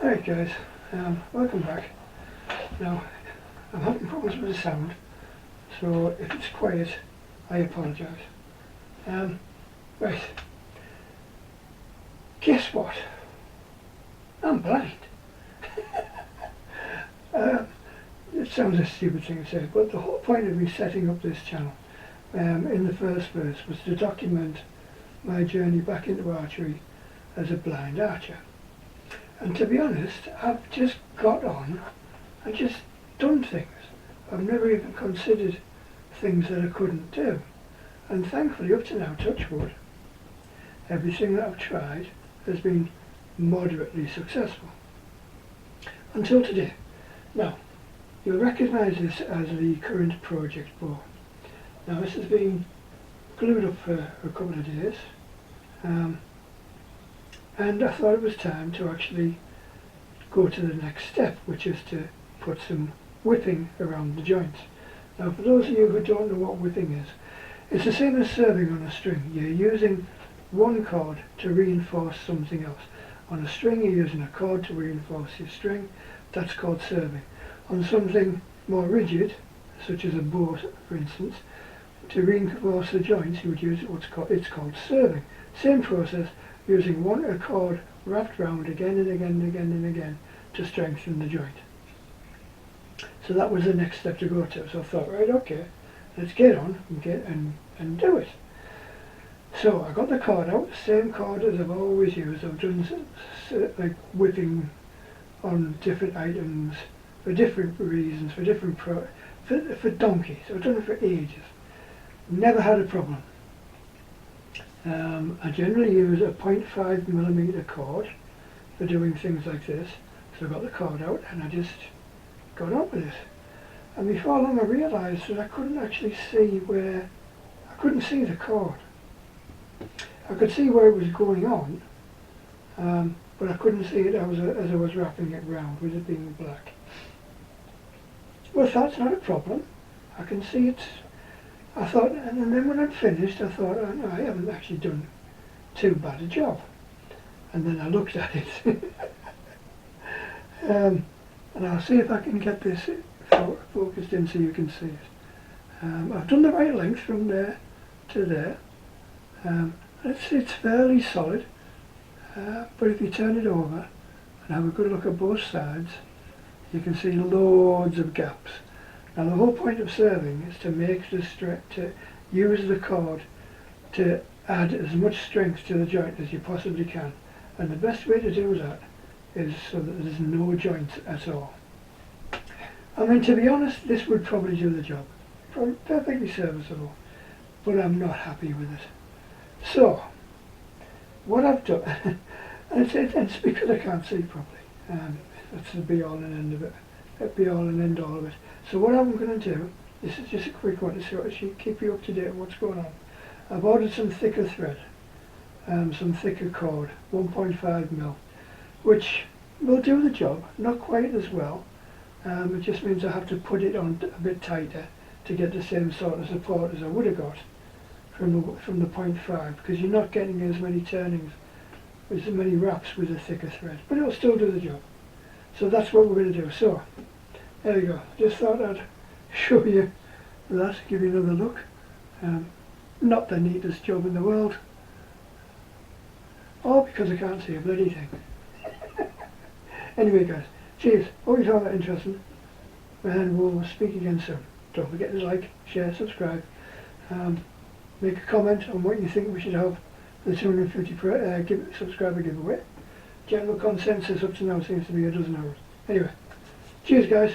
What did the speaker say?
Alright guys, welcome back. Now, I'm having problems with the sound, so if it's quiet, I apologise. Right, guess what? I'm blind. It sounds a stupid thing to say, but the whole point of me setting up this channel in the first place was to document my journey back into archery as a blind archer. And to be honest, I've just got on and just done things. I've never even considered things that I couldn't do. And thankfully, up to now, touch wood, everything that I've tried has been moderately successful. Until today. Now, you'll recognise this as the current project bow. Now, this has been glued up for a couple of days. And I thought it was time to actually go to the next step, which is to put some whipping around the joints. Now, for those of you who don't know what whipping is, it's the same as serving on a string. You're using one cord to reinforce something else. On a string, you're using a cord to reinforce your string. That's called serving. On something more rigid, such as a bow, for instance, to reinforce the joints, you would use it's called serving. Same process, using a cord wrapped round again and again and again and again to strengthen the joint. So that was the next step to go to. So I thought, right, okay, let's get on and do it. So I got the cord out, the same cord as I've always used. I've done like whipping on different items for different reasons, for different for donkeys. I've done it for ages. Never had a problem. I generally use a 0.5mm cord for doing things like this. So I got the cord out and I just got on with it. And before long I realised that I couldn't actually see I couldn't see the cord. I could see where it was going on, but I couldn't see it as I was wrapping it round, with it being black. Well, that's not a problem. I can see it. I thought, and then when I'd finished, I thought, oh, no, I haven't actually done too bad a job. And then I looked at it. And I'll see if I can get this focused in so you can see it. I've done the right length from there to there. It's fairly solid, but if you turn it over and have a good look at both sides, you can see loads of gaps. Now the whole point of serving is to make to use the cord to add as much strength to the joint as you possibly can. And the best way to do that is so that there's no joints at all. I mean, to be honest, this would probably do the job. Perfectly serviceable. But I'm not happy with it. So, what I've done, and it's because I can't see properly. That's the be all and end of it. That'd be all and end all of it. So what I'm going to do, this is just a quick one to sort of keep you up to date on what's going on. I've ordered some thicker thread, some thicker cord, 1.5mm, which will do the job, not quite as well. It just means I have to put it on a bit tighter to get the same sort of support as I would have got from the 0.5, because you're not getting as many turnings, as many wraps with a thicker thread, but it'll still do the job. So that's what we're going to do. So, there you go. Just thought I'd show you that, give you another look. Not the neatest job in the world. All because I can't see a bloody thing. Anyway guys, cheers. Hope you found that interesting. And we'll speak again soon. Don't forget to like, share, subscribe. Make a comment on what you think we should have for the 250 subscriber giveaway. General consensus up to now seems to be a dozen hours. Anyway, cheers guys.